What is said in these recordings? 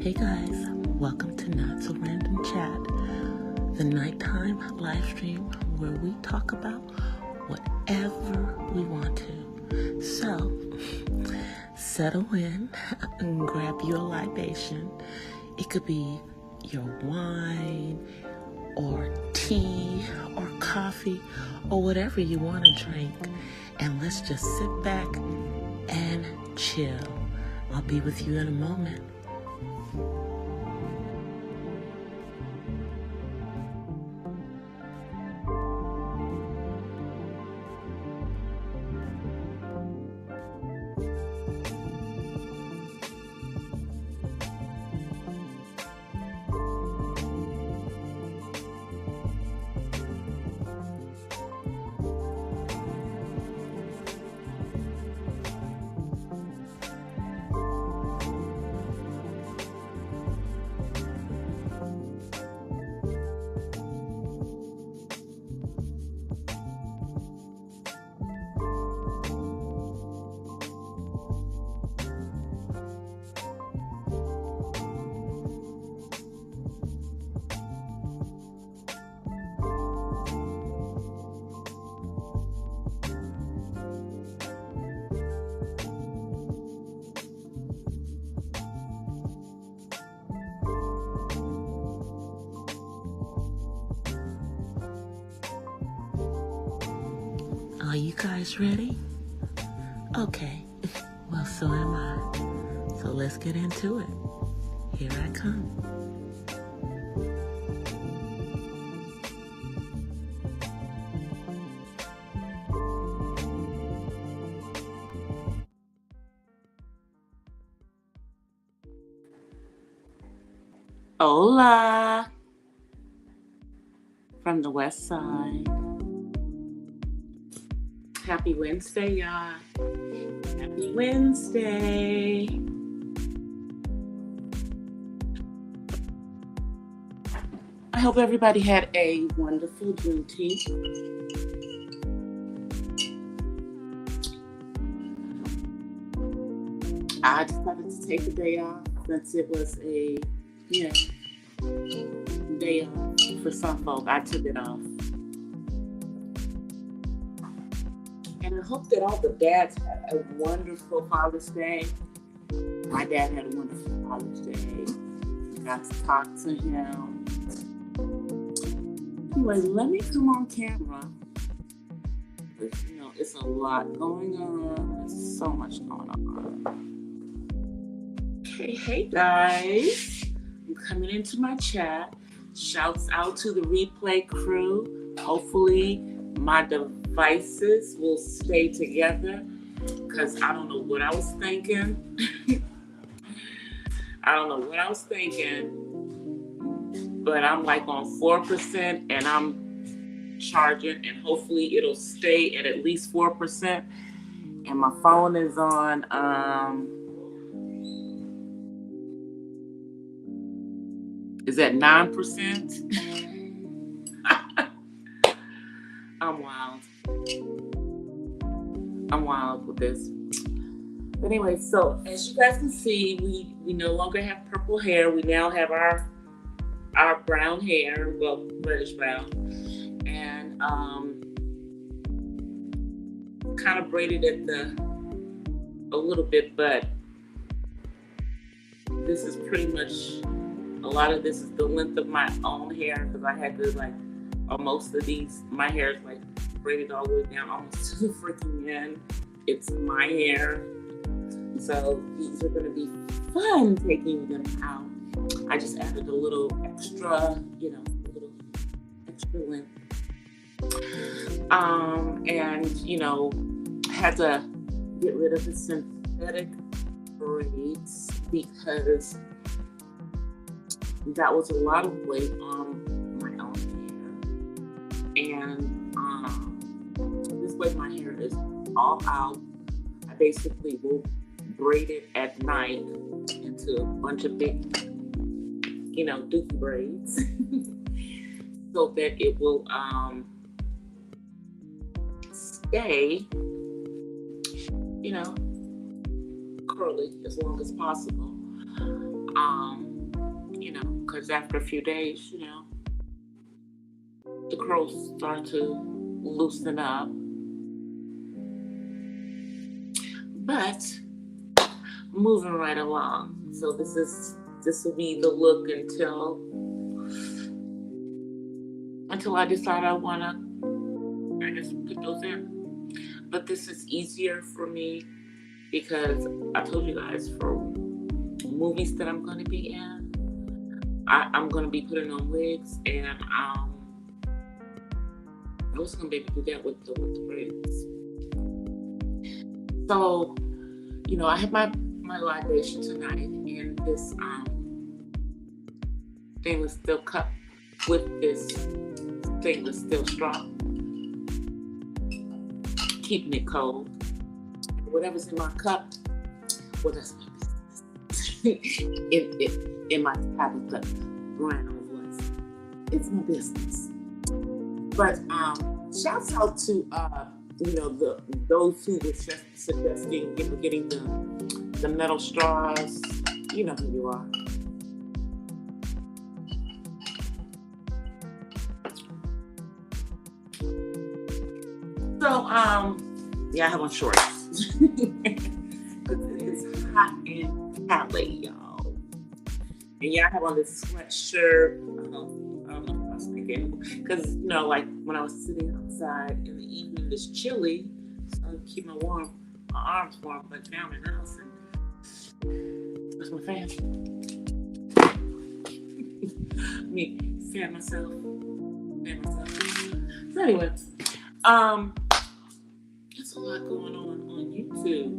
Hey guys, welcome to Not So Random Chat, the nighttime live stream where we talk about whatever we want to. So, settle in and grab your libation. It could be your wine or tea or coffee or whatever you want to drink. And let's just sit back and chill. I'll be with you in a moment. Are you guys ready? Okay, well, so am I. So let's get into it. Here I come. Hola, from the west side. Happy Wednesday, y'all. Happy Wednesday. I hope everybody had a wonderful Juneteenth. I decided to take the day off since it was a day off for some folk. I took it off. And I hope that all the dads had a wonderful Father's Day. My dad had a wonderful Father's Day. Got to talk to him. Anyway, let me come on camera. Because, it's a lot going on. There's so much going on. Hey guys. I'm coming into my chat. Shouts out to the replay crew. Hopefully my devices will stay together because I don't know what I was thinking. But I'm like on 4% and I'm charging, and hopefully it'll stay at least 4%. And my phone is on is at 9%. I'm wild with this. But anyway, so as you guys can see, we no longer have purple hair. We now have our brown hair, well, reddish brown, and kind of braided at a little bit, but this is pretty much, a lot of this is the length of my own hair because I had to most of these, my hair is braided all the way down almost to the freaking end. It's my hair. So these are going to be fun taking them out. I just added a little extra, length. And had to get rid of the synthetic braids because that was a lot of weight on my own hair. And this way my hair is all out. I basically will braid it at night into a bunch of big, dookie braids so that it will stay, curly as long as possible. because after a few days, the curls start to loosen up. But moving right along. So this will be the look until I decide I wanna, I guess, put those in. But this is easier for me because I told you guys, for movies that I'm gonna be in, I'm gonna be putting on wigs, and I was gonna be able to do that with the braids. So, I have my libation tonight in this stainless steel cup with this stainless steel straw, keeping it cold. Whatever's in my cup, well, that's my business. in my tablet, the brand was, it's my business. But shouts out to those who were suggesting getting the metal straws. You know who you are. So I have on shorts. It's hot in Cali, y'all. And I have on this sweatshirt. I don't know what I was thinking. Because, like when I was sitting outside in the evening, it's chilly. So I keep my arms warm, but now I'm in the house. Where's my fan? Me, fan myself. So anyway, there's a lot going on YouTube.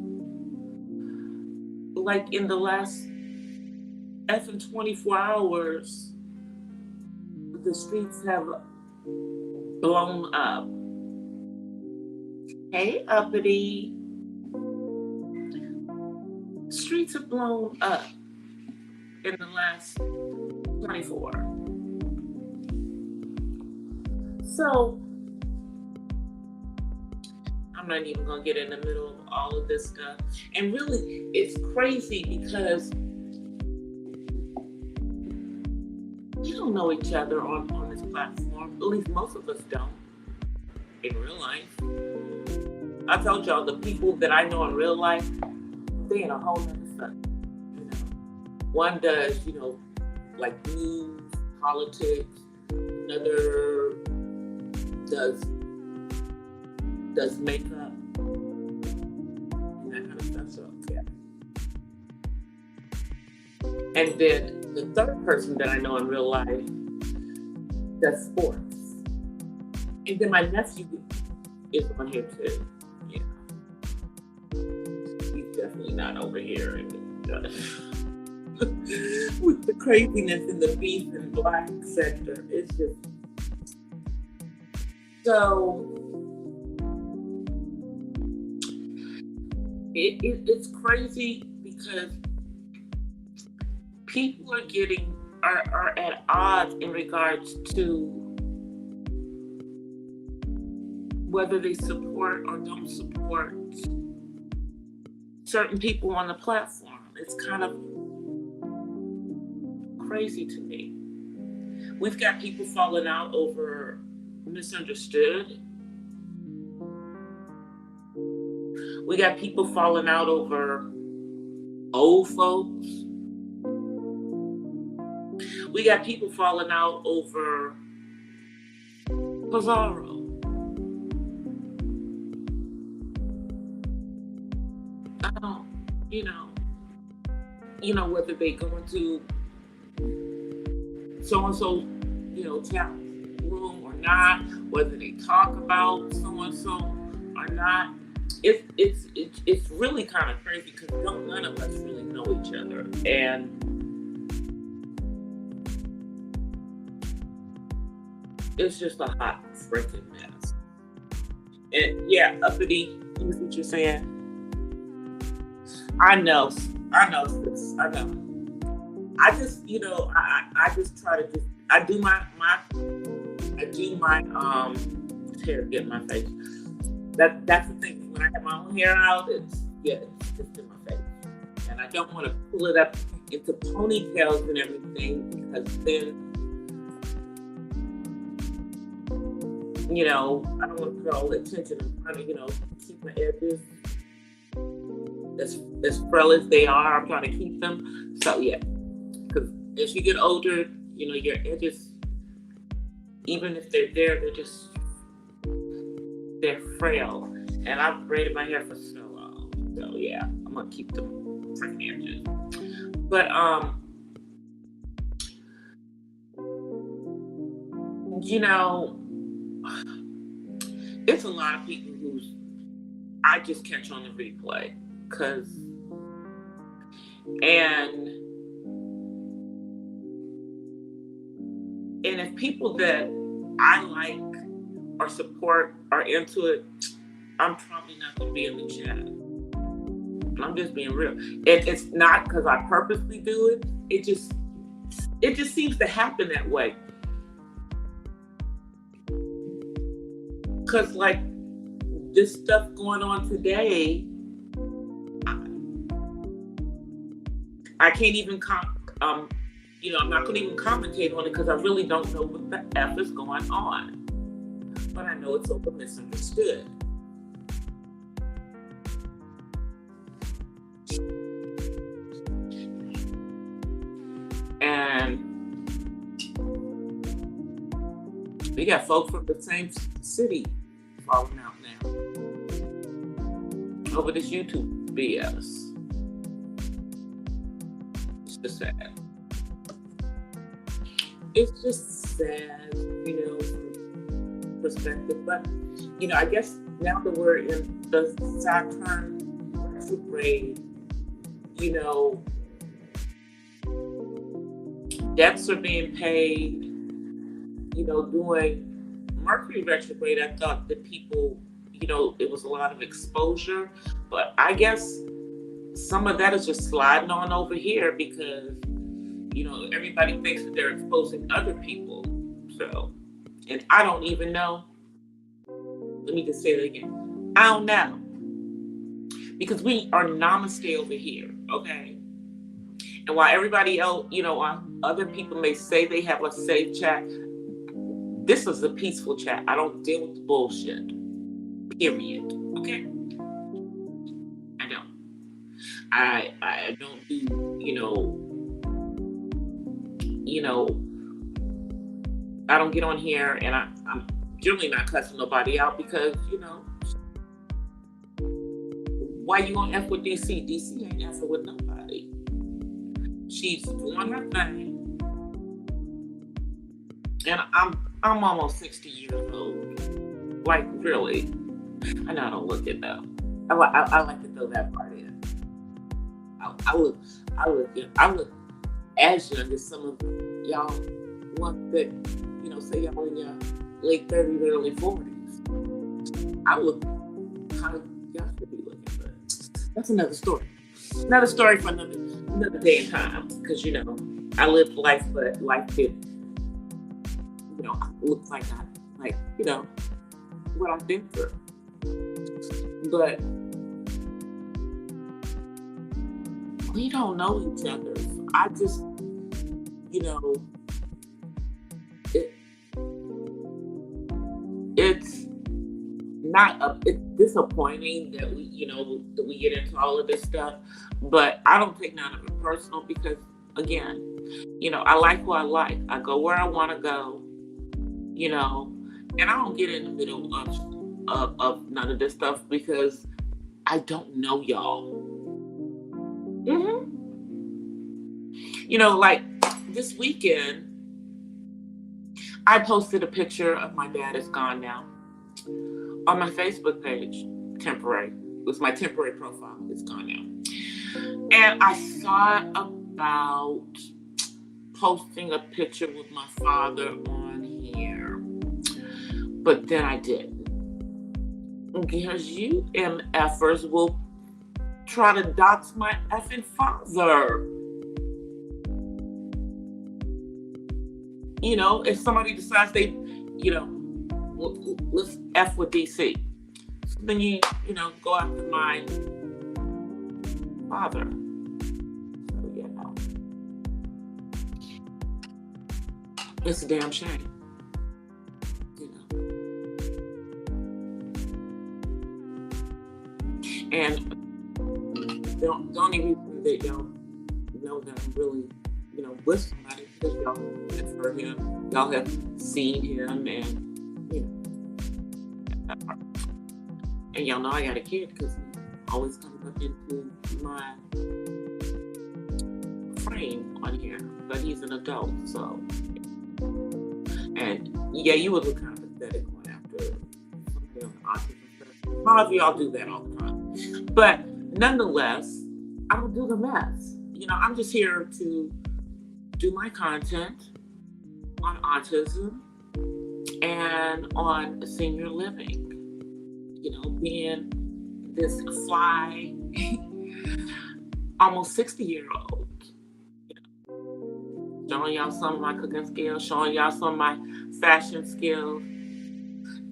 Like in the last 24 hours, the streets have blown up. Hey, uppity. Streets have blown up in the last 24. So, I'm not even going to get in the middle of all of this stuff. And really, it's crazy because we don't know each other on this platform. At least most of us don't in real life. I told y'all, the people that I know in real life, they in a whole other stuff. One does, like news, politics. Another does makeup and that kind of stuff. So yeah. And then the third person that I know in real life does sports. And then my nephew is on here too. Yeah. He's definitely not over here with the craziness in the beef and black sector. It's just so it's crazy because people are at odds in regards to whether they support or don't support certain people on the platform. It's kind of crazy to me. We've got people falling out over misunderstood. We got people falling out over old folks. We got people falling out over Pizarro. I don't, whether they go into so-and-so, chat room or not, whether they talk about so-and-so or not. It's really kind of crazy because none of us really know each other. And it's just a hot freaking mess. And yeah, uppity, you see what you're saying? I know, sis. I know. I just, I just try to I do my hair get in my face. That's the thing. When I have my own hair out, it's just in my face. And I don't want to pull it up into ponytails and everything, because then, you know, I don't want to put all the attention. I'm trying to, you know, keep my edges as frail as they are. I'm trying to keep them. So yeah, because as you get older, you know, your edges, even if they're there, they're frail. And I've braided my hair for so long. So yeah, I'm gonna keep them freaking edges. But you know, it's a lot of people who's I just catch on the replay, and if people that I like or support are into it, I'm probably not gonna be in the chat. I'm just being real. It's not because I purposely do it. It just seems to happen that way. Because like this stuff going on today, I can't even you know, I'm not going to even commentate on it because I really don't know what the F is going on. But I know it's over misunderstood. And we got folks from the same city falling out now over this YouTube BS. It's just sad. It's just sad, you know, from perspective. But, you know, I guess now that we're in the Saturn retrograde, you know, debts are being paid. You know, doing Mercury retrograde, I thought that people, you know, it was a lot of exposure. But I guess some of that is just sliding on over here because, you know, everybody thinks that they're exposing other people. So, and I don't even know. Let me just say that again. I don't know. Because we are namaste over here, okay? And while everybody else, you know, other people may say they have a safe chat, this is a peaceful chat. I don't deal with the bullshit. Period. Okay? I don't. I don't do, you know, I don't get on here and I'm generally not cussing nobody out because, you know, why you gonna F with DC? DC ain't effing with nobody. She's doing her thing. And I'm almost 60 years old. Like, really. I know I don't look it though. I like to throw that part in. I look as young as some of y'all want that, you know, say y'all in your late 30s, early 40s. I look how y'all should be looking, but that's another story. Another story for another day and time. Because, you know, I lived life, but life didn't. You know, look like you know, what I've been through. But we don't know each other. I just, you know, it's disappointing that we, you know, that we get into all of this stuff, but I don't take none of it personal because, again, you know, I like who I like. I go where I want to go, you know, and I don't get in the middle of none of this stuff because I don't know y'all. Mm-hmm. You know, like this weekend, I posted a picture of my dad is gone now on my Facebook page, temporary. It was my temporary profile. It's gone now. And I thought about posting a picture with my father on here, but then I didn't. Because you MFers will try to dox my effing father. You know, if somebody decides they, you know, let's F with DC. So then you know, go after my father. So, you know. It's a damn shame. You know. And the only reason that y'all know that I'm really, with somebody because y'all have heard him, y'all have seen him, and and y'all know I got a kid because he always comes up into my frame on here, but he's an adult, so. And yeah, you would look kind of pathetic going after somebody on the autism spectrum. A lot of y'all do that all the time, but nonetheless, I don't do the mess. I'm just here to do my content on autism and on senior living. Being this fly, almost 60-year-old, showing y'all some of my cooking skills, showing y'all some of my fashion skills.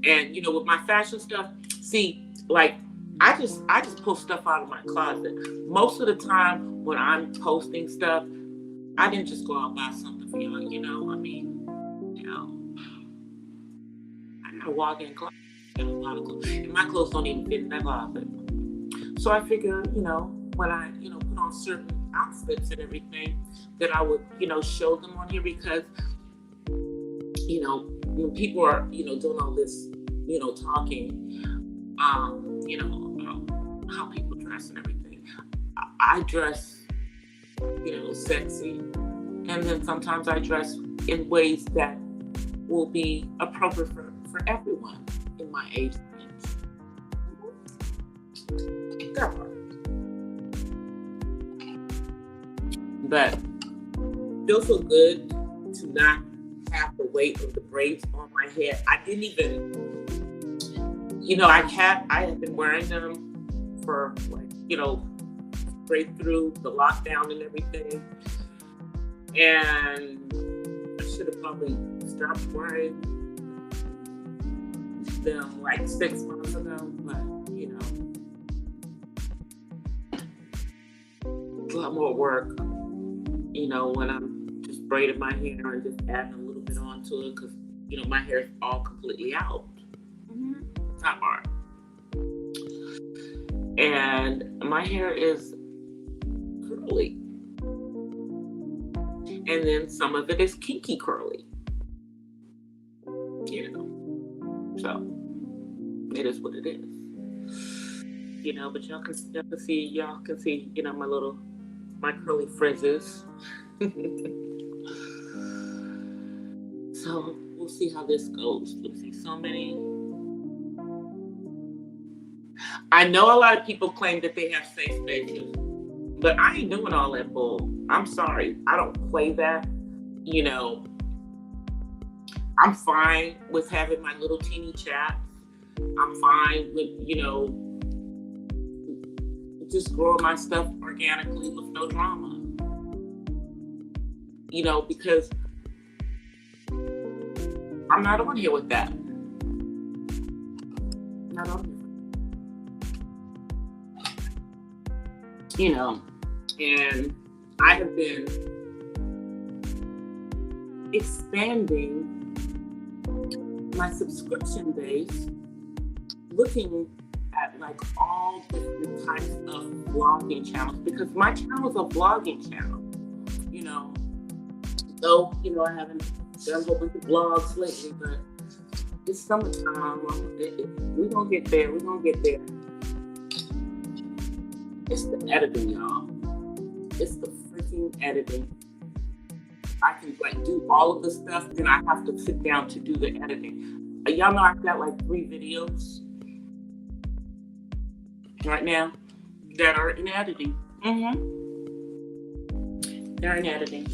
And with my fashion stuff, see, like I just pull stuff out of my closet. Most of the time when I'm posting stuff, I didn't just go out and buy something for y'all, I got a walk-in closet. A lot of clothes. And my clothes don't even fit in that closet. So I figure, when I, put on certain outfits and everything, that I would, show them on here because, when people are, doing all this, talking, about how people dress and everything, I dress, sexy. And then sometimes I dress in ways that will be appropriate for everyone in my age range. That part. But it feels so good to not have the weight of the braids on my head. I didn't even, I have been wearing them for straight through the lockdown and everything. And I should have probably stopped wearing them 6 months ago, but it's a lot more work, when I'm just braiding my hair and just adding a little bit onto it because, my hair is all completely out. Top part. And my hair is curly. And then some of it is kinky curly. So it is what it is. But y'all can see, my curly frizzes. So we'll see how this goes. We'll see so many. I know a lot of people claim that they have safe spaces, but I ain't doing all that bull. I'm sorry. I don't play that. I'm fine with having my little teeny chats. I'm fine with, just growing my stuff organically with no drama. Because I'm not on here with that. Not on here. And I have been expanding my subscription base, looking at all different types of vlogging channels because my channel is a vlogging channel. Though I haven't done a whole bunch of vlogs lately, but it's summertime. We're gonna get there. It's the editing, y'all. It's the freaking editing. I can do all of the stuff, then I have to sit down to do the editing. Y'all know I've got 3 videos right now that are in editing. They're in editing.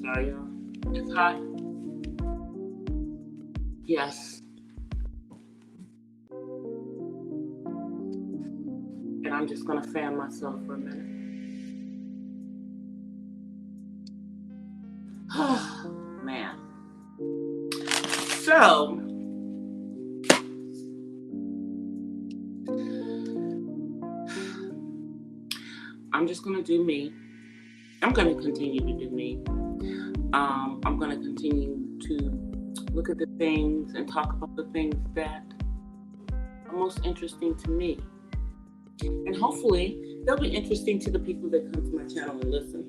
Sorry, y'all. It's hot. Yes. And I'm just gonna fan myself for a minute. Man. So, I'm just going to do me. I'm going to continue to do me. I'm going to continue to look at the things and talk about the things that are most interesting to me. And hopefully they'll be interesting to the people that come to my channel and listen.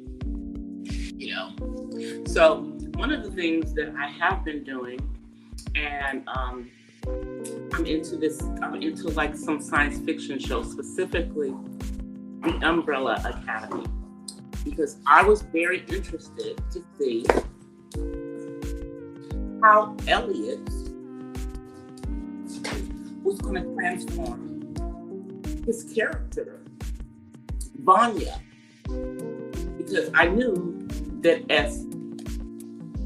So one of the things that I have been doing, and I'm into like some science fiction shows, specifically the Umbrella Academy, because I was very interested to see how Elliot was going to transform his character, Vanya, because I knew that as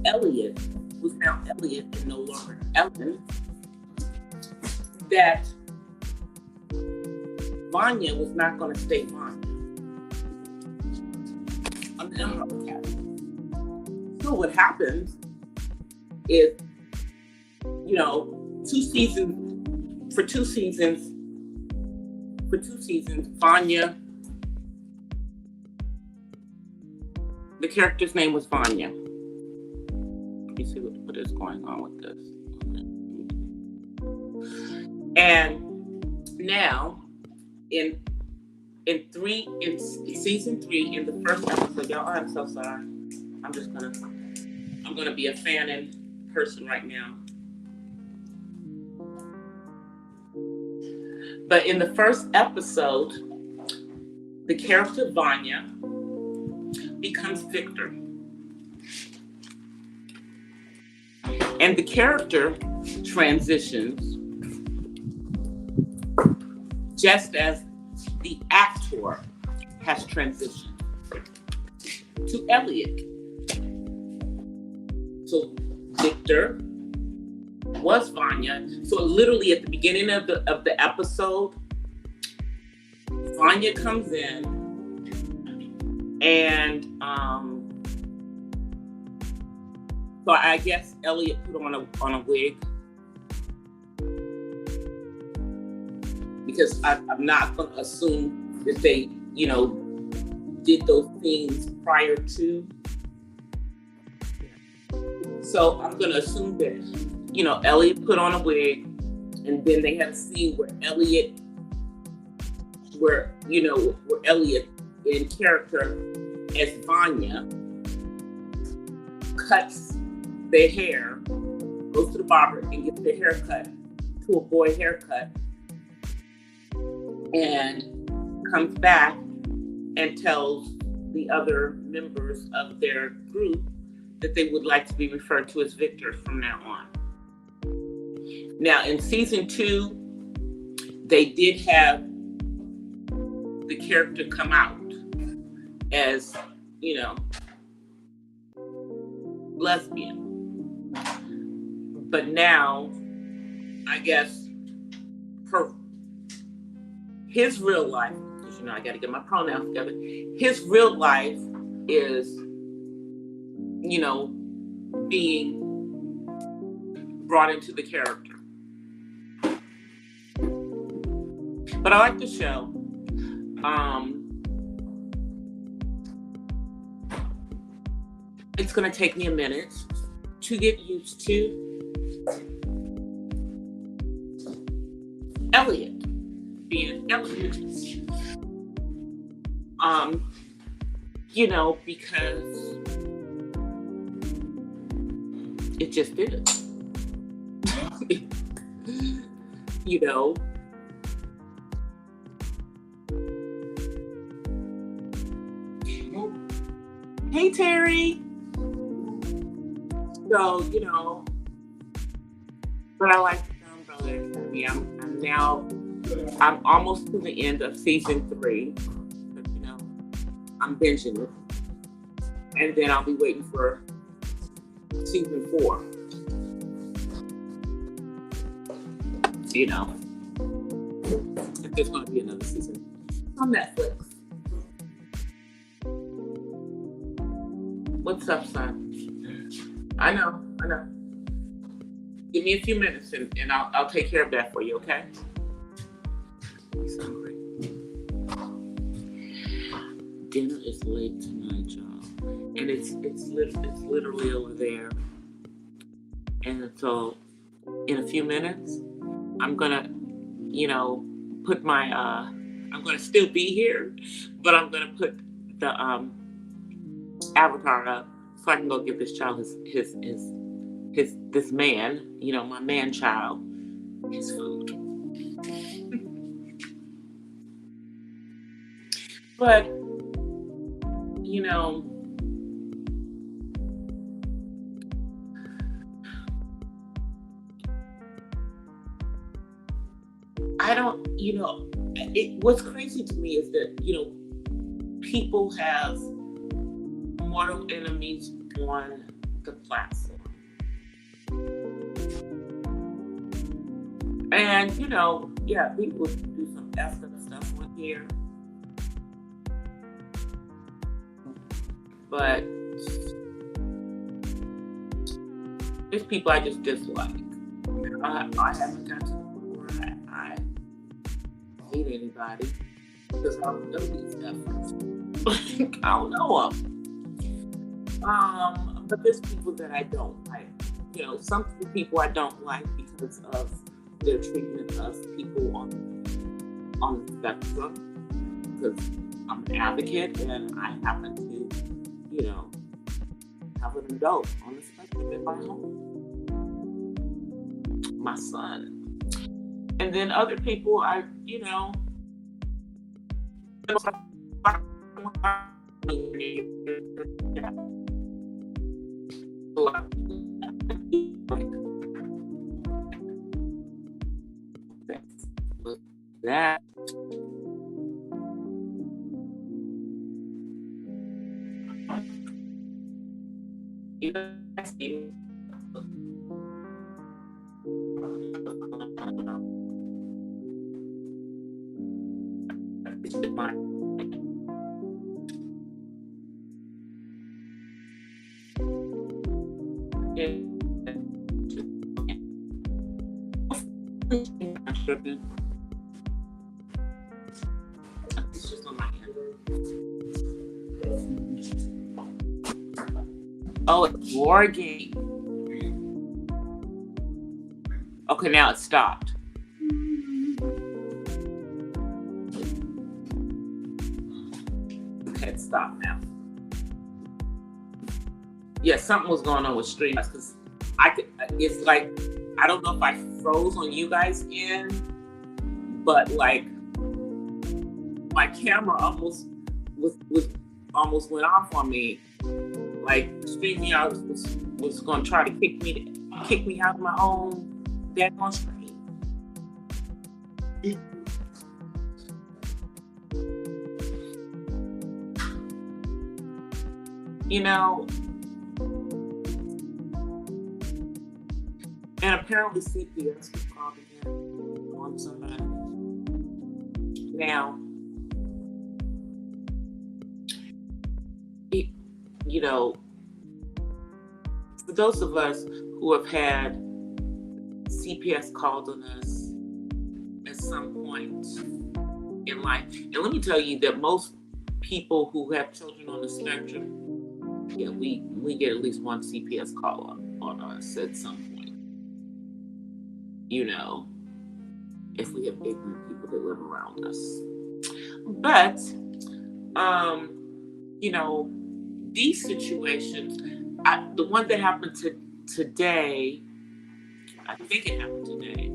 Elliot was now Elliot and no longer Ellen, that Vanya was not going to stay Vanya on the Umbrella Academy. So what happens is, for two seasons, Vanya, the character's name was Vanya. Let me see what is going on with this. And now in season 3, in the first episode, y'all, I'm so sorry. I'm gonna be a fan in person right now. But in the first episode, the character Vanya becomes Victor. And the character transitions just as the actor has transitioned to Elliot. So Victor was Vanya. So literally at the beginning of the episode, Vanya comes in and so I guess Elliot put on a wig, because I'm not going to assume that they, did those things prior to. So I'm going to assume that, Elliot put on a wig, and then they had a scene where Elliot in character as Vanya cuts their hair, goes to the barber and gets their haircut to a boy haircut, and comes back and tells the other members of their group that they would like to be referred to as Victor from now on. Now, in season 2, they did have the character come out as, lesbian. But now, I guess his real life, because I got to get my pronouns together. His real life is, being brought into the character. But I like the show. It's going to take me a minute to get used to Elliot being Elliot. Because it just did. Hey, Terry. So, but I like the Umbrella Academy. I'm almost to the end of season 3. But, I'm binging it. And then I'll be waiting for season 4. If there's going to be another season on Netflix. What's up, son? I know. Give me a few minutes and I'll take care of that for you, okay? He's hungry. dinner is late tonight, y'all, and it's literally over there. And so, in a few minutes, I'm gonna, put my I'm gonna still be here, but I'm gonna put the avatar up so I can go give this child his this man, my man child, his food. But I don't, what's crazy to me is that, people have mortal enemies on the platform. And, yeah, people do some effed up stuff on here. But there's people I just dislike. I haven't got to the point where I hate anybody because I don't know these efforts. I don't know them. But there's people that I don't like. Some people I don't like because of their treatment of people on the spectrum. Because I'm an advocate and I happen to, have an adult on the spectrum in my home. My son. And then other people that it's just on my hand. Oh, it's war game. Okay, now it stopped. Okay, it stopped now. Yeah, something was going on with streams because it's like, I don't know if I froze on you guys end, but like my camera almost almost went off on me. Like StreamYard was going to try to kick me out of my own daggone screen. And apparently CPS was called again on somebody. Now, for those of us who have had CPS called on us at some point in life, and let me tell you that most people who have children on the spectrum, yeah, we get at least one CPS call on us at some point. If we have ignorant people that live around us. But, these situations, the one that happened today, I think it happened today.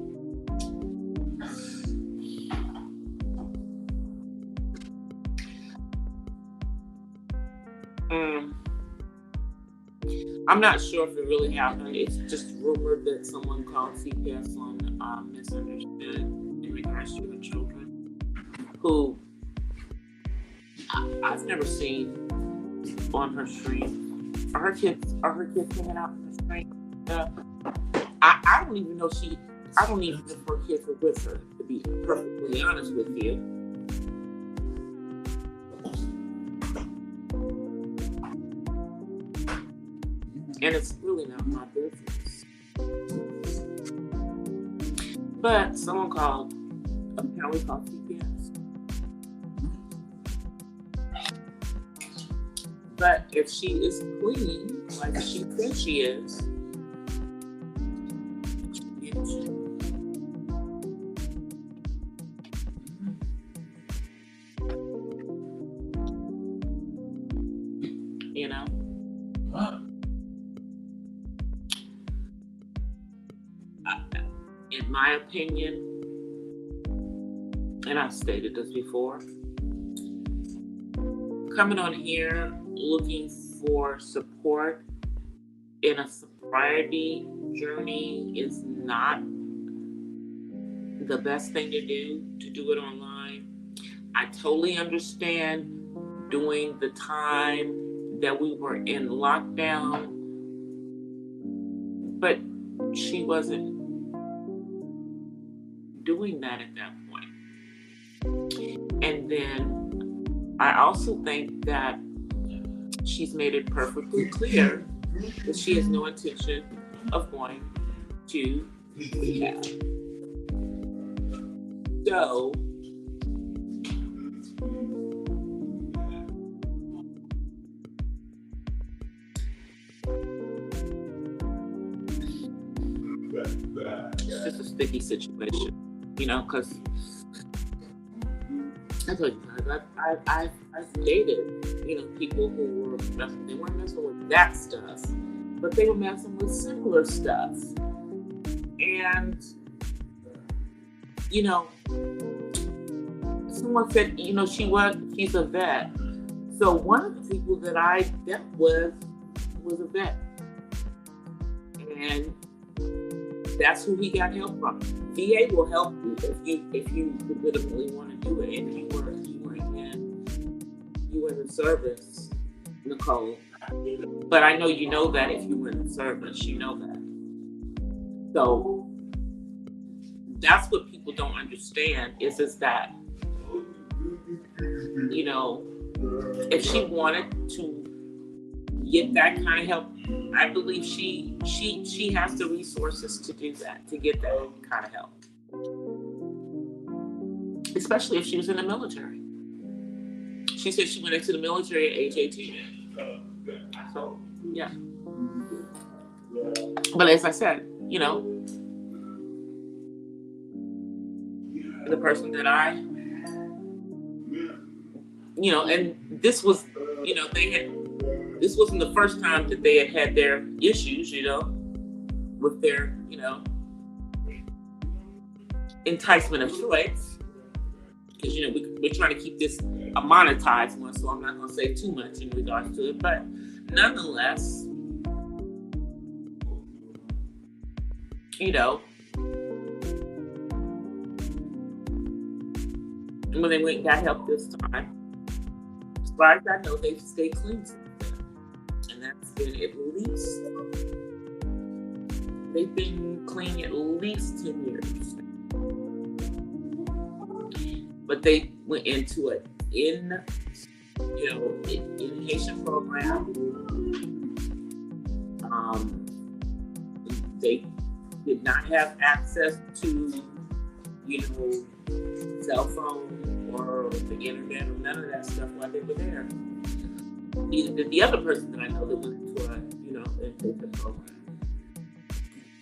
I'm not sure if it really happened. It's just rumored that someone called CPS on misunderstood in regards to her children, who I've never seen on her stream. Are her kids hanging out on her stream? I don't even know I don't even know if her kids are with her, to be perfectly honest with you. And it's really not my business. But someone apparently called CPS. But if she is clean, like she says she is, you know, in my opinion, and I've stated this before, coming on here looking for support in a sobriety journey is not the best thing to do it online. I totally understand during the time that we were in lockdown, but she wasn't doing that at that point. And then I also think that she's made it perfectly clear that she has no intention of going to rehab. So it's just a sticky situation, you know, because I told you guys, I've dated, you know, people who were messing, they weren't messing with that stuff, but they were messing with similar stuff. And, you know, someone said, you know, she's a vet. So one of the people that I dealt with was a vet. And that's who he got help from. VA will help you if you legitimately want to do it. And you were in the service, Nicole. But I know you know that if you were in the service, you know that. So that's what people don't understand is that, you know, if she wanted to get that kind of help, I believe she has the resources to do that, to get that kind of help. Especially if she was in the military. She said she went into the military at age 18. So, yeah. But as I said, you know, the person that you know, and this was, you know, this wasn't the first time that they had their issues, you know, with their, you know, enticement of choice. Because, you know, we're trying to keep this a monetized one, so I'm not going to say too much in regards to it. But nonetheless, you know, when they went and got help this time, as far as I know, they've stayed clean since then. And that's been they've been clean at least 10 years. But they went into an inpatient program. They did not have access to, you know, cell phone or the internet or none of that stuff while they were there. Neither did the other person that I know that went into a, you know, inpatient program.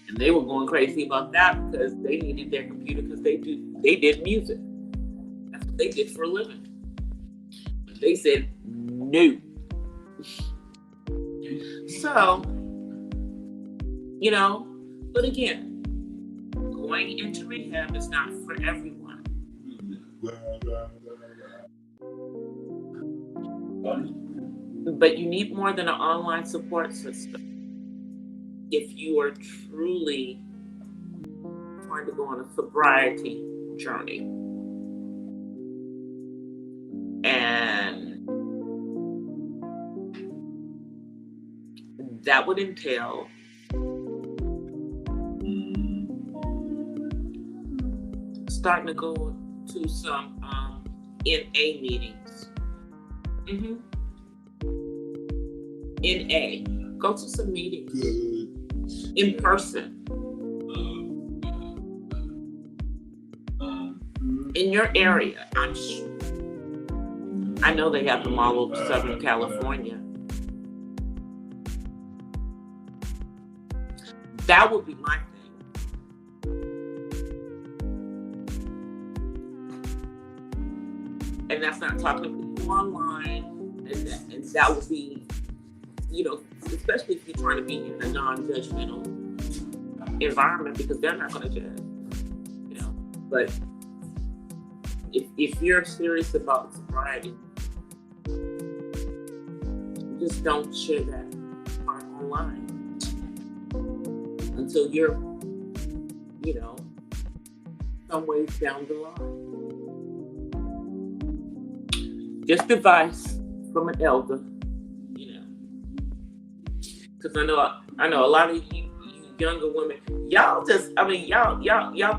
And they were going crazy about that because they needed their computer because they did music. That's what they did for a living. But they said no. So, you know, but again, going into rehab is not for everyone. But you need more than an online support system if you are truly trying to go on a sobriety journey. And that would entail starting to go to some NA meetings. NA. Go to some meetings in person. In your area, I know they have them all over Southern California. That would be my thing. And that's not talking to people online. And that would be, especially if you're trying to be in a non-judgmental environment, because they're not going to judge. But if you're serious about sobriety, just don't share that part online until you're, some ways down the line. Just advice from an elder, because I know a lot of you younger women, y'all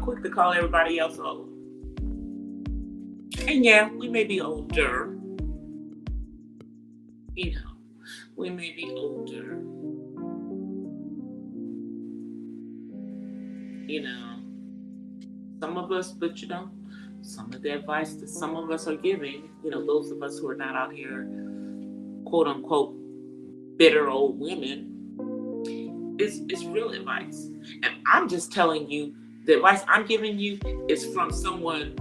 quick to call everybody else old. And yeah, we may be older. We may be older. Some of us, but some of the advice that some of us are giving, those of us who are not out here, quote unquote, bitter old women, is real advice. And I'm just telling you, the advice I'm giving you is from someone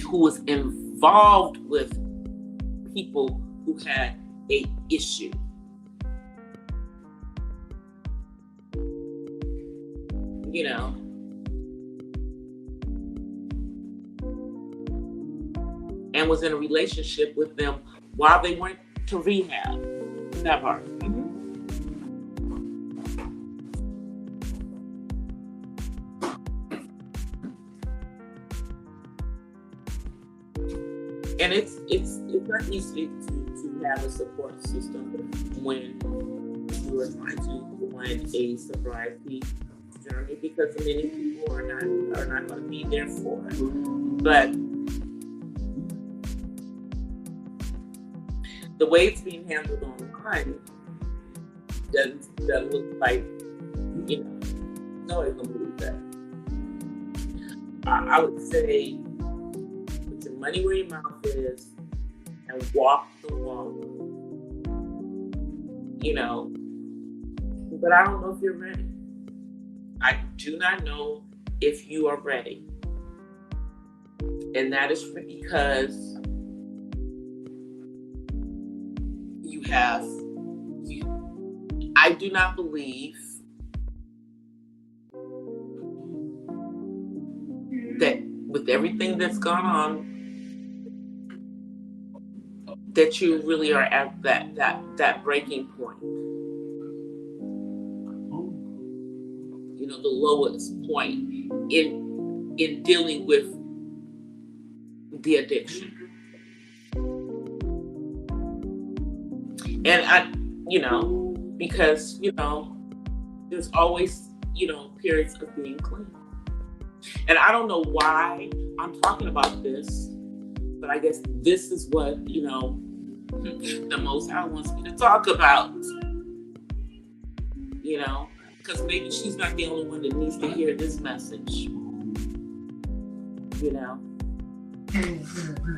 who was involved with people who had a issue. And was in a relationship with them while they went to rehab. That part. And it's not easy to have a support system when you are trying to find a sobriety journey, because many people are not going to be there for it. But the way it's being handled online doesn't look like, nobody's going to believe that. I would say, put your money where your mouth is and walk the walk. But I don't know if you're ready. I do not know if you are ready. And that is because I do not believe that with everything that's gone on, that you really are at that breaking point. The lowest point in dealing with the addiction. And because, there's always, periods of being clean. And I don't know why I'm talking about this, but I guess this is what, the Most High wants me to talk about. Because maybe she's not the only one that needs to hear this message.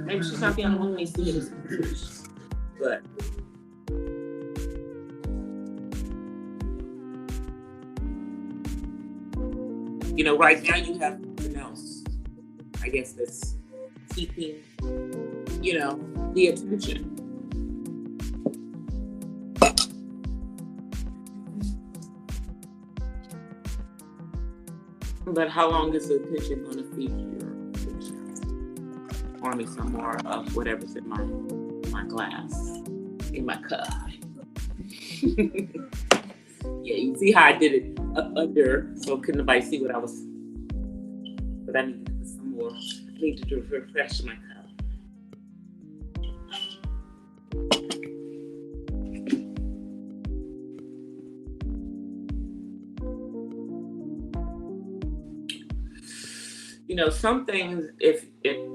Maybe she's not the only one that needs to hear this message. But right now you have something else, I guess, that's keeping, the attention. But how long is the attention going to feed your attention? Pour me some more of whatever's in my glass, in my cup. Yeah, you see how I did it up under, so couldn't nobody see what I was. But I need to put some more. I need to refresh my cup. Some things, if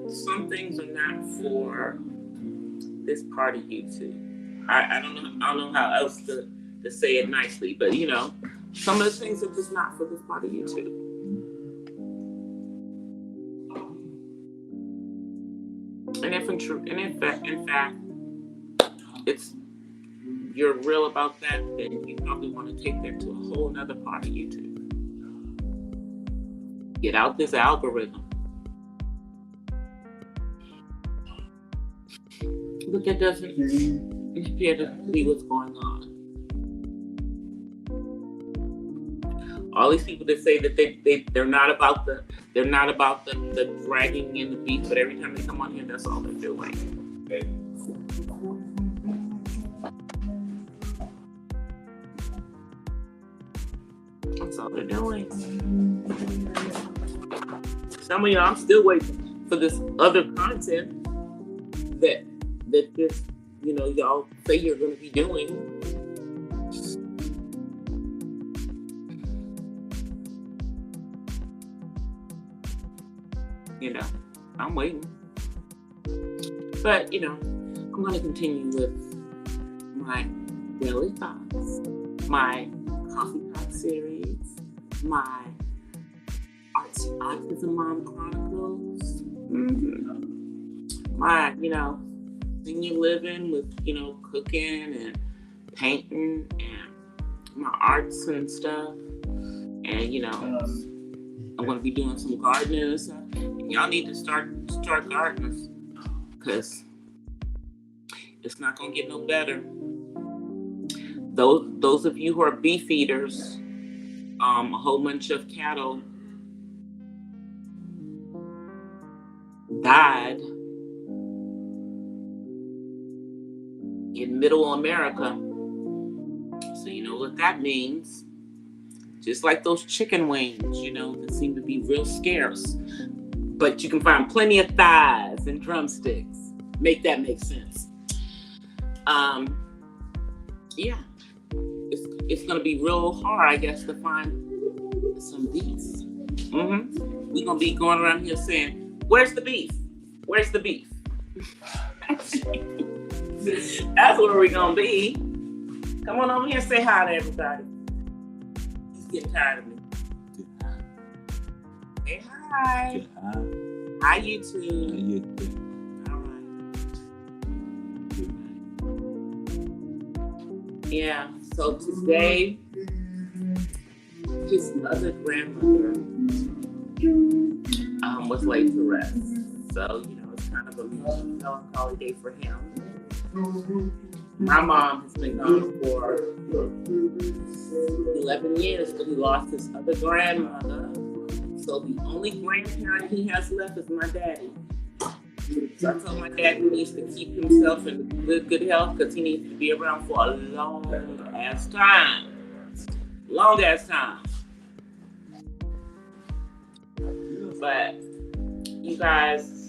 some things are not for this part of you too. I don't know how else to say it nicely, but some of the things are just not for this part of you too. And if in fact, you're real about that, then you probably want to take that to a whole nother part of you too. Get out this algorithm. But that doesn't appear to be what's going on. All these people that say that they're not about the dragging in the beef, but every time they come on here, that's all they're doing. That's all they're doing. Some of y'all, I'm still waiting for this other content that just, y'all say you're going to be doing. I'm waiting. But, I'm going to continue with my daily thoughts, my coffee talk series, my Autism Mom Chronicles, my, senior living with, cooking and painting and my arts and stuff. And, I'm going to be doing some gardening and stuff. And y'all need to start gardeners, because it's not going to get no better. Those of you who are beef eaters, a whole bunch of cattle died in middle America. So you know what that means. Just like those chicken wings, that seem to be real scarce. But you can find plenty of thighs and drumsticks. Make that make sense. Yeah. It's going to be real hard, I guess, to find some beef. We're going to be going around here saying, where's the beef? Where's the beef? That's where we're going to be. Come on over here and say hi to everybody. He's getting tired of me. Say hi. Say hi. Hi, YouTube. How you doing? All right. Yeah, so today, his other grandmother was laid to rest. So, it's kind of a melancholy day for him. My mom has been gone for 11 years, but he lost his other grandmother. So the only grandparent he has left is my daddy. So I told my dad he needs to keep himself in good health, because he needs to be around for a long ass time. But you guys,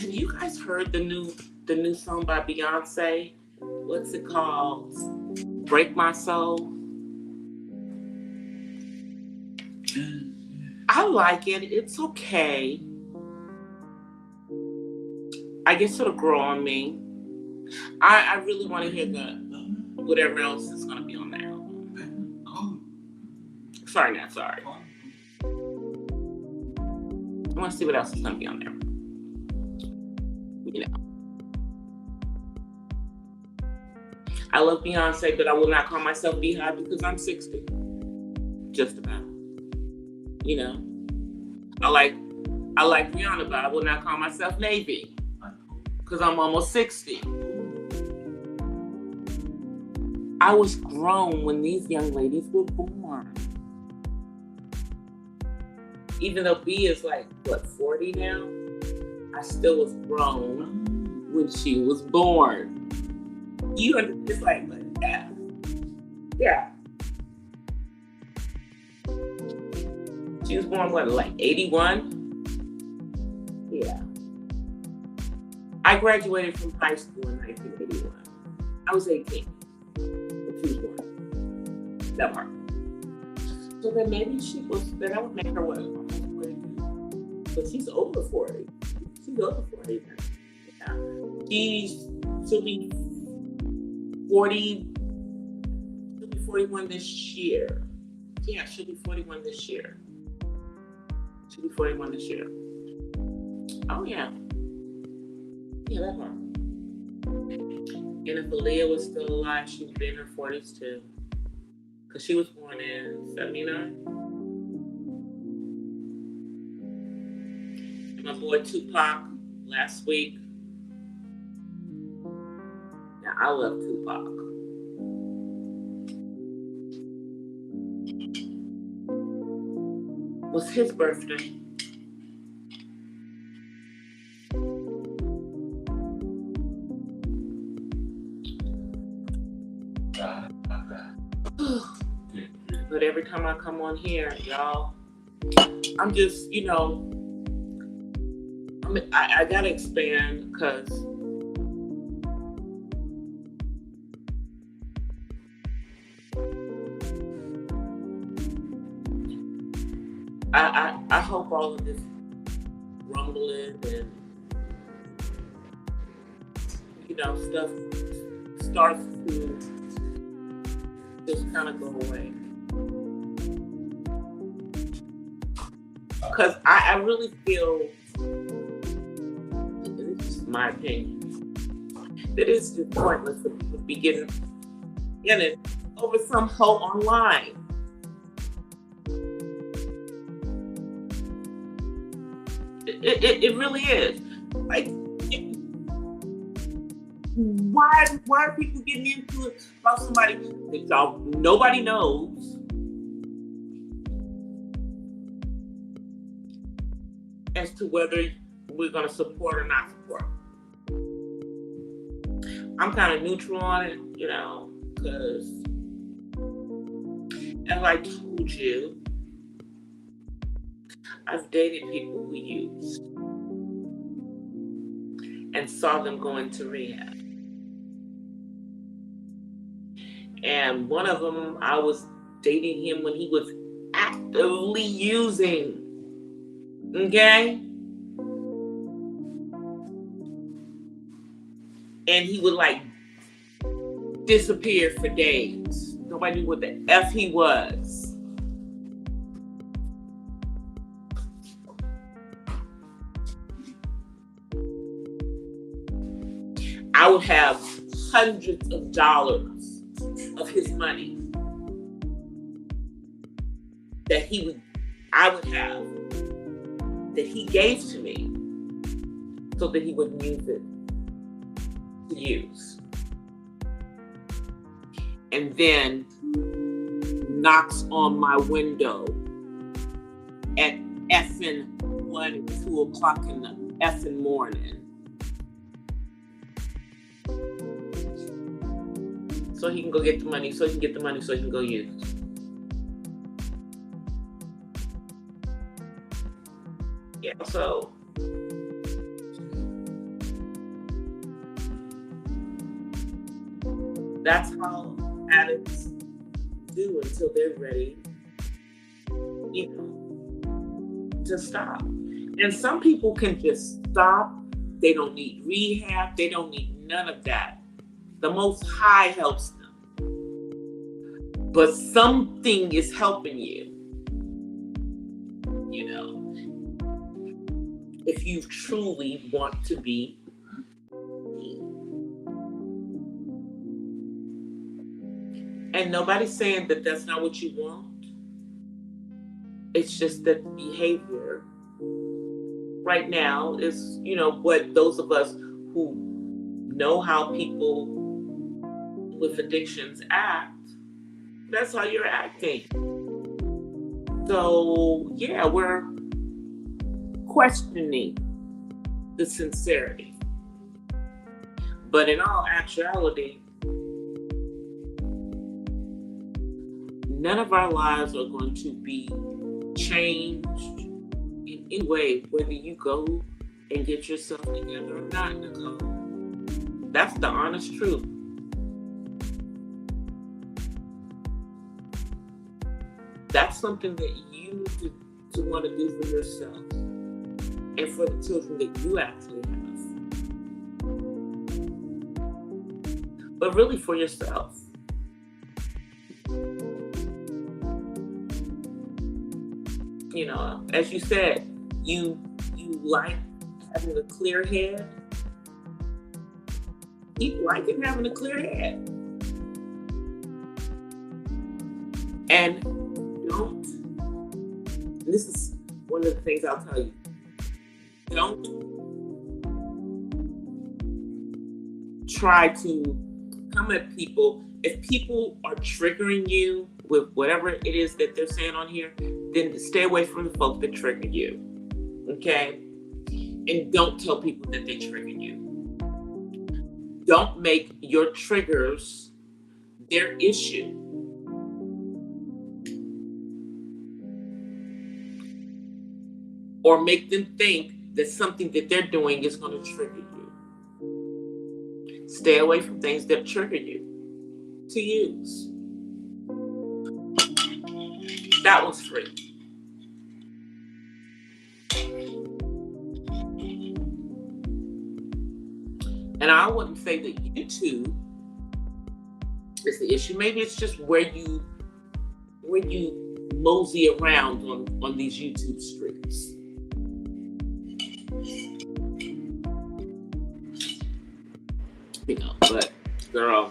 have you guys heard the new song by Beyonce? What's it called? Break My Soul. I like it. It's okay. I guess it'll grow on me. I really want to hear whatever else is going to be on the album. Sorry. I want to see what else is going to be on there. I love Beyonce, but I will not call myself Beehive because I'm 60. Just about. I like Rihanna, but I will not call myself Navy because I'm almost 60. I was grown when these young ladies were born. Even though B is 40 now, I still was grown when she was born. You understand? It's like that. Yeah. She was born, 81? Yeah. I graduated from high school in 1981. I was 18 when she was born. That part. So then maybe then I would make her almost 42. But she's over 40. She's over 40 now. Yeah. She'll be 40. She'll be 41 this year. Yeah, she'll be 41 this year. She'll be 41 this year. Oh, yeah. Yeah, that part. And if Aaliyah was still alive, she would be in her 40s, too. because she was born in 79. And my boy Tupac last week. Now, I love Tupac. Was his birthday. But every time I come on here, y'all, I'm just, I gotta expand because I hope all of this rumbling and stuff starts to just kind of go away. Because I really feel, and this is my opinion, that it's just pointless for people to be getting in it over some hoe online. It really is. Like, why are people getting into it about somebody that nobody knows? As to whether we're going to support or not support. I'm kind of neutral on it, because as I told you, I've dated people who used and saw them go into rehab. And one of them, I was dating him when he was actively using. Okay? And he would disappear for days. Nobody knew what the F he was. I would have hundreds of dollars of his money that I would have, that he gave to me so that he wouldn't use it to use. And then knocks on my window at effing 1 and 2 o'clock in the effing morning. So he can go get the money, so he can go use. Yeah, so that's how addicts do until they're ready, to stop. And some people can just stop. They don't need rehab. They don't need none of that. The Most High helps them. But something is helping you. If you truly want to be and nobody's saying that that's not what you want. It's just that the behavior right now is, what those of us who know how people with addictions act, that's how you're acting. So, yeah, we're questioning the sincerity. But in all actuality, none of our lives are going to be changed in any way, whether you go and get yourself together or not, Nicole. That's the honest truth. That's something that you need to want to do for yourself and for the children that you actually have. But really for yourself. As you said, you like having a clear head. People like it having a clear head. And don't, and this is one of the things I'll tell you, don't try to come at people. If people are triggering you with whatever it is that they're saying on here, then stay away from the folks that trigger you. Okay? And don't tell people that they trigger you. Don't make your triggers their issue. Or make them think that something that they're doing is going to trigger you. Stay away from things that trigger you to use. That one's free. And I wouldn't say that YouTube is the issue. Maybe it's just where you mosey around on these YouTube streets. You know, but girl,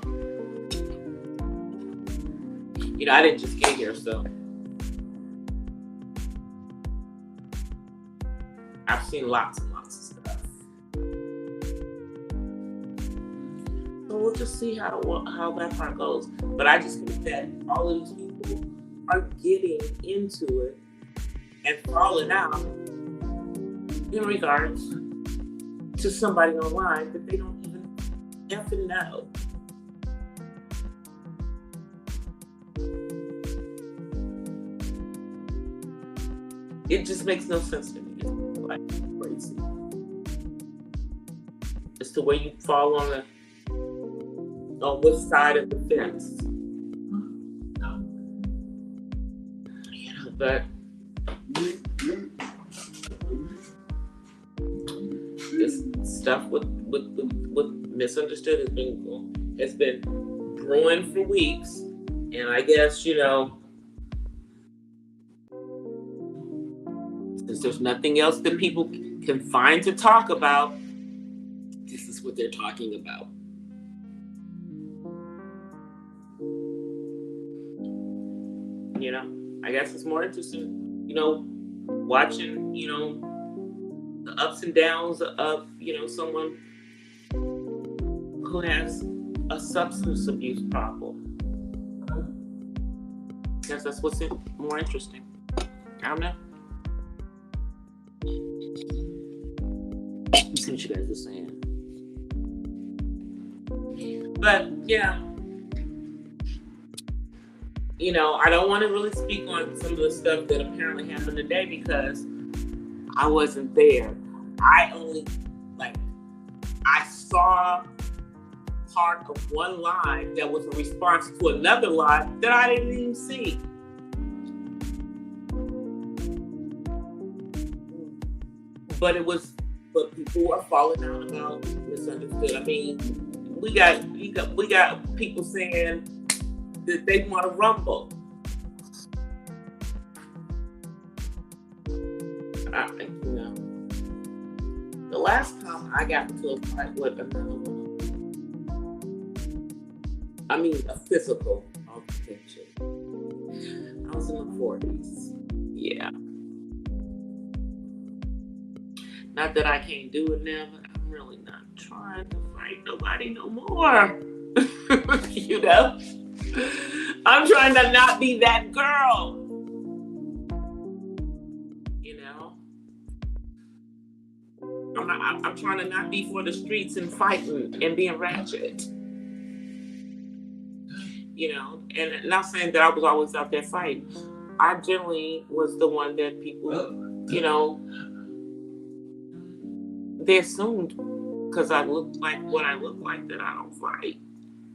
you know, I didn't just get here, so I've seen lots and lots of stuff. So we'll just see how that part goes. But I just think that all of these people are getting into it and falling out in regards to somebody online that they don't even effing know. It just makes no sense to me. It's like crazy. It's the way you fall on which side of the fence. You know, but this stuff with misunderstood has been brewing for weeks, and I guess, you know, since there's nothing else that people can find to talk about, this is what they're talking about. You know, I guess it's more interesting, you know, watching, you know, the ups and downs of, you know, someone who has a substance abuse problem. I guess that's what's more interesting. I don't know. Let's see what you guys are saying. But yeah, you know, I don't want to really speak on some of the stuff that apparently happened today because I wasn't there. I only, I saw part of one live that was a response to another live that I didn't even see. But people are falling out about misunderstood. I mean, we got people saying that they want to rumble. You know, the last time I got into a fight with another woman, I mean a physical altercation, I was in my 40s. Yeah. Not that I can't do it now, but I'm really not trying to fight nobody no more. You know? I'm trying to not be that girl. You know? I'm trying to not be for the streets and fighting and being ratchet. You know? And not saying that I was always out there fighting. I generally was the one that people, you know, they assumed because I looked like what I look like that I don't fight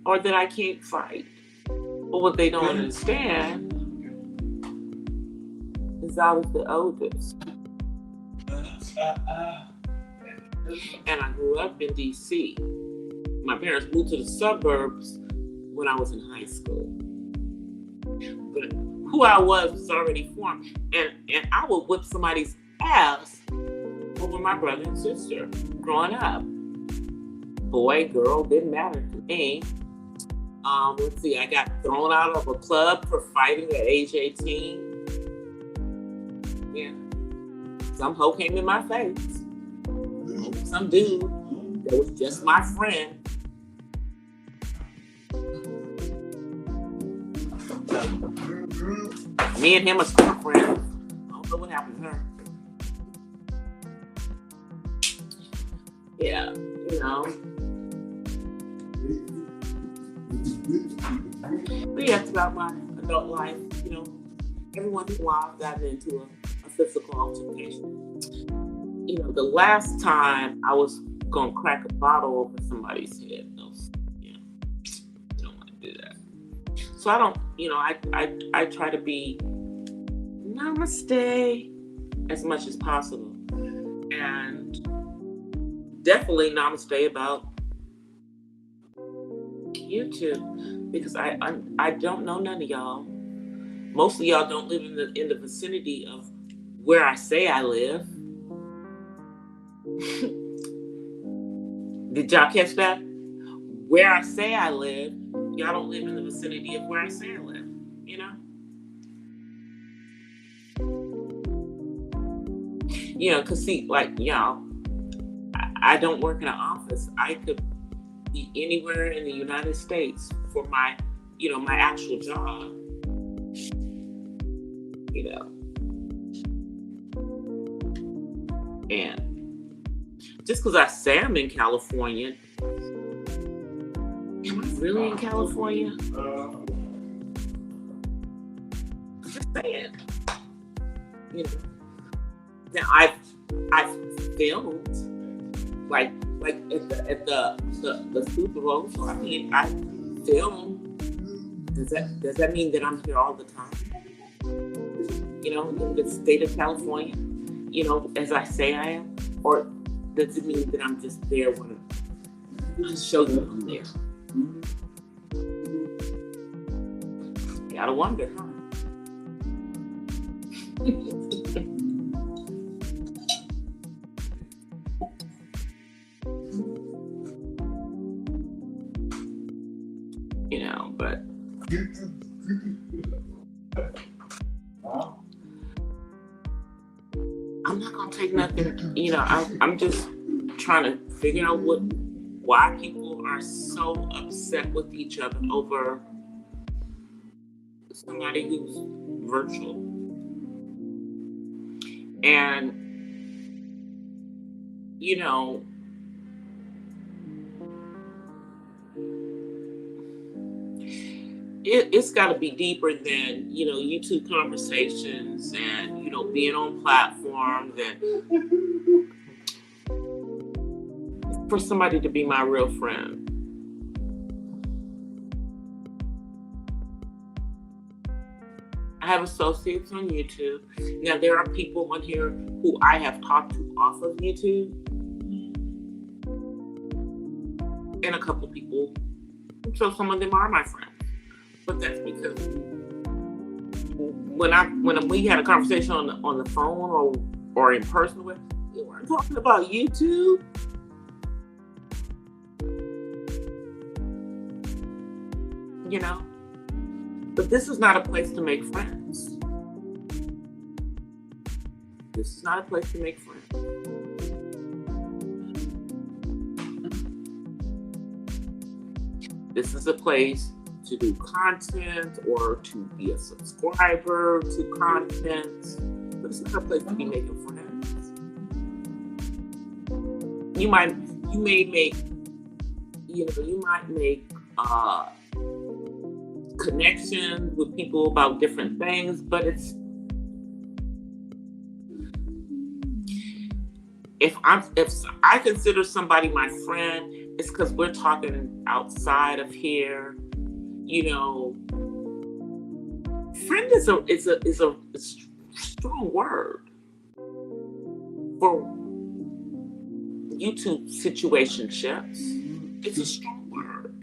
or that I can't fight. But what they don't understand is I was the oldest. And I grew up in D.C. My parents moved to the suburbs when I was in high school. But who I was already formed. And I would whip somebody's ass over my brother and sister growing up. Boy, girl, didn't matter to me. Let's see, I got thrown out of a club for fighting at age 18. Yeah. Some hoe came in my face. Some dude that was just my friend. Me and him are still friends. I don't know what happened to her. Yeah, you know. But yeah, throughout my adult life, you know, every once in a while I've gotten into a physical altercation. You know, the last time I was gonna crack a bottle over somebody's head, you know, I don't want to do that. So I don't, you know, I try to be namaste as much as possible, and definitely namaste about YouTube, because I don't know none of y'all. Most of y'all don't live in the vicinity of where I say I live. Did y'all catch that? Where I say I live, y'all don't live in the vicinity of where I say I live, you know? You know, because see, like, y'all, I don't work in an office. I could be anywhere in the United States for my, you know, my actual job. You know. And just because I say I'm in California, am I really in California? Just saying. You know. Now I've filmed like at the Super Bowl. So I mean, I film. Does that mean that I'm here all the time? You know, in the state of California, you know, as I say I am, or does it mean that I'm just there when I show you I'm there? You gotta wonder, huh? You know, but I'm not gonna take nothing. You know, I'm just trying to figure out why people are so upset with each other over somebody who's virtual. And you know, it's got to be deeper than, you know, YouTube conversations and, you know, being on platforms, and for somebody to be my real friend. I have associates on YouTube. Now, there are people on here who I have talked to off of YouTube, and a couple people, so some of them are my friends. But that's because when we had a conversation on the phone or in person, we weren't talking about YouTube. You know? But this is not a place to make friends. This is not a place to make friends. This is a place to do content or to be a subscriber to content. But it's not a place to be making friends. You might make connections with people about different things, but if I consider somebody my friend, it's because we're talking outside of here. You know, friend is a strong word for YouTube situationships. It's a strong word.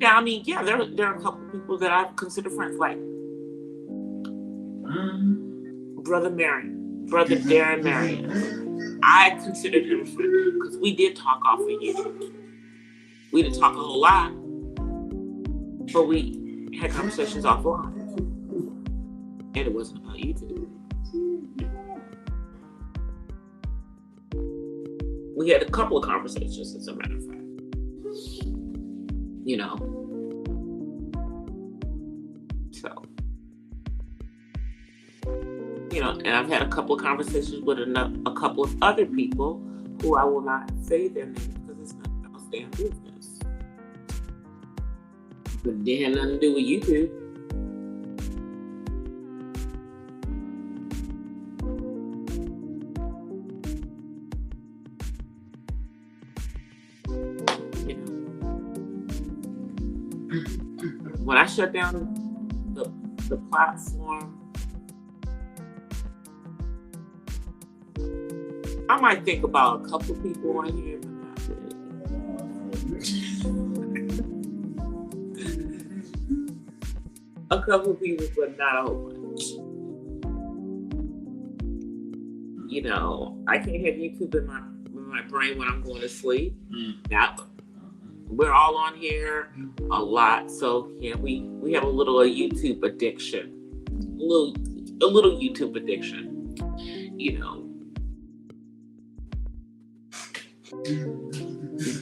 Now, I mean, yeah, there are a couple people that I consider friends, like Brother Darren Marion. I considered him a friend because we did talk off of YouTube. We didn't talk a whole lot, but we had conversations offline, and it wasn't about YouTube. We had a couple of conversations, as a matter of fact. You know, so, you know, and I've had a couple of conversations with a couple of other people who I will not say their names because it's not about damn business. But they had nothing to do with YouTube. You know, when I shut down the platform, I might think about a couple of people on here, but not really. A couple of people, but not a whole bunch. You know, I can't have YouTube in my brain when I'm going to sleep. Now, we're all on here a lot, so yeah, we have a little YouTube addiction, a little YouTube addiction. You know.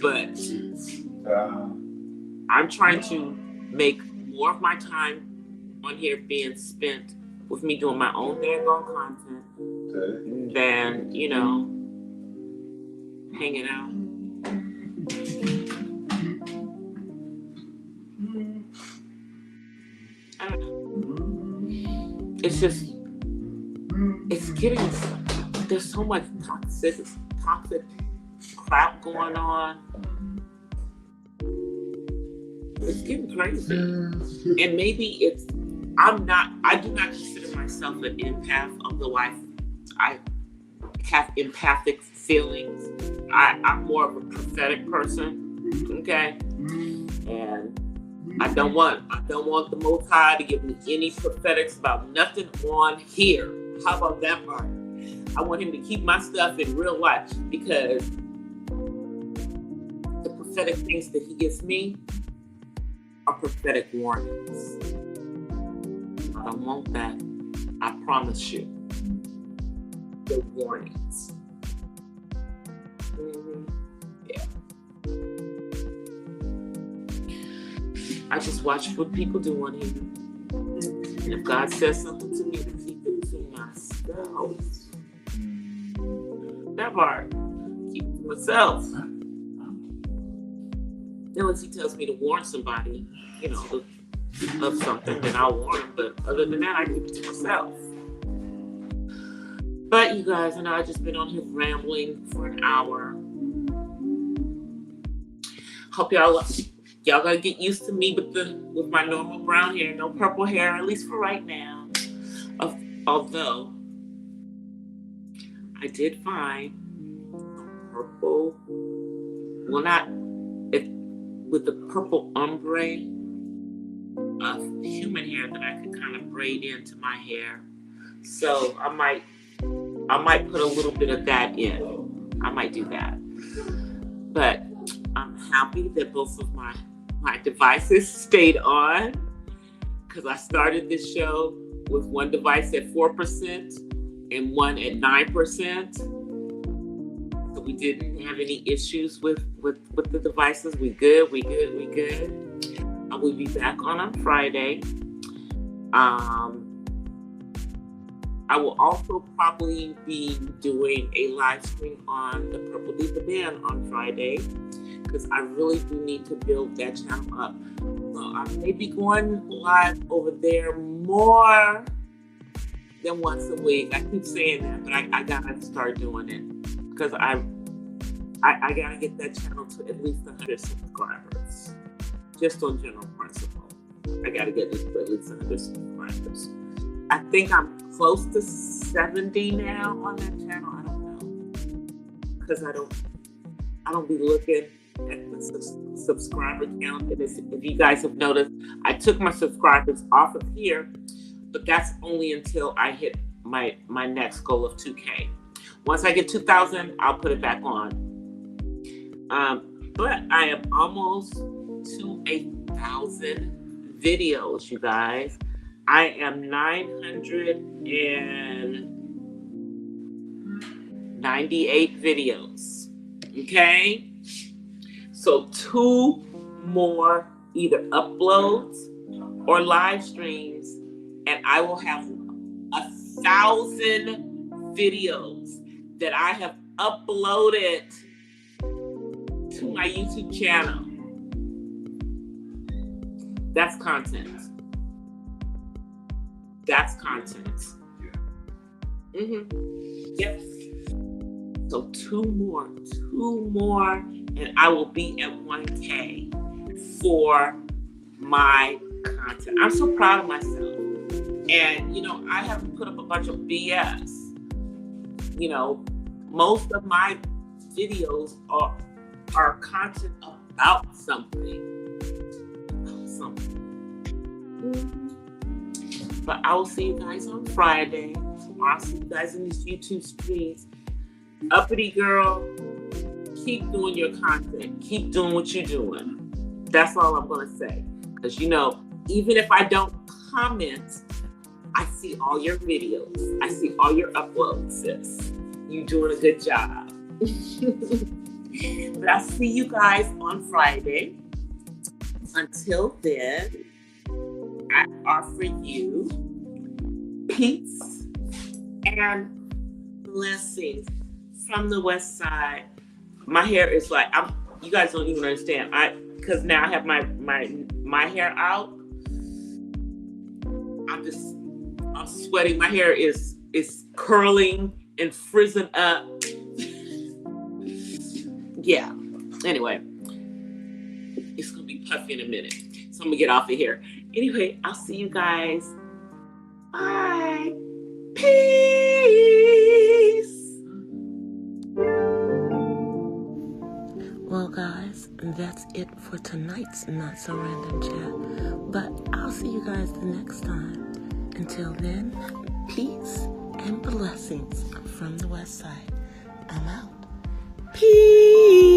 But I'm trying to make more of my time on here being spent with me doing my own daggone content than, you know, hanging out. I don't know. It's just, it's getting, there's so much toxic crap going on. It's getting crazy. And maybe it's, I do not consider myself an empath, although I have empathic feelings. I'm more of a prophetic person, okay? And I don't want the Most High to give me any prophetics about nothing on here. How about that part? I want him to keep my stuff in real life, because the prophetic things that he gives me are prophetic warnings. I don't want that. I promise you. The warnings. Yeah. I just watch what people do on here. And if God says something to me, to keep it to myself. That part. Keep it to myself. Unless he tells me to warn somebody, you know, of something, then I'll warn them. But other than that, I keep it to myself. But you guys, I know I've just been on here rambling for an hour. Hope y'all gotta get used to me with my normal brown hair, no purple hair, at least for right now. Although I did find purple, well, not with the purple ombre of human hair that I could kind of braid into my hair. So I might put a little bit of that in. I might do that. But I'm happy that both of my devices stayed on, because I started this show with one device at 4% and one at 9%. So we didn't have any issues with the devices. We good. I will be back on Friday. I will also probably be doing a live stream on the Purple Diva Band on Friday, because I really do need to build that channel up. So I may be going live over there more than once a week. I keep saying that, but I gotta start doing it, because I gotta get that channel to at least 100 subscribers, just on general principle. I gotta get this to at least 100 subscribers. I think I'm close to 70 now on that channel. I don't know, because I don't be looking at the subscriber count. And if you guys have noticed, I took my subscribers off of here, but that's only until I hit my next goal of 2K. Once I get 2,000, I'll put it back on. But I am almost to 1,000 videos, you guys. I am 998 videos. Okay? So 2 more either uploads or live streams, and I will have 1,000 videos that I have uploaded to my YouTube channel. That's content. That's content. Yep. So 2 more, and I will be at 1K for my content. I'm so proud of myself. And, I haven't put up a bunch of BS. Most of my videos are content about something. But I will see you guys on Friday. Or I'll see you guys in these YouTube streams. Uppity girl, keep doing your content. Keep doing what you're doing. That's all I'm going to say. Because, even if I don't comment, I see all your videos. I see all your uploads, sis. You doing a good job. But I'll see you guys on Friday. Until then, I offer you peace and blessings from the West Side. My hair is like, you guys don't even understand. Because now I have my hair out. I'm sweating. My hair is curling and frizzing up. Yeah. Anyway, it's gonna be puffy in a minute, so I'm gonna get off of here. Anyway, I'll see you guys. Bye. Peace. Well, guys, that's it for tonight's Not So Random Chat. But I'll see you guys the next time. Until then, peace and blessings from the West Side. I'm out. Peace.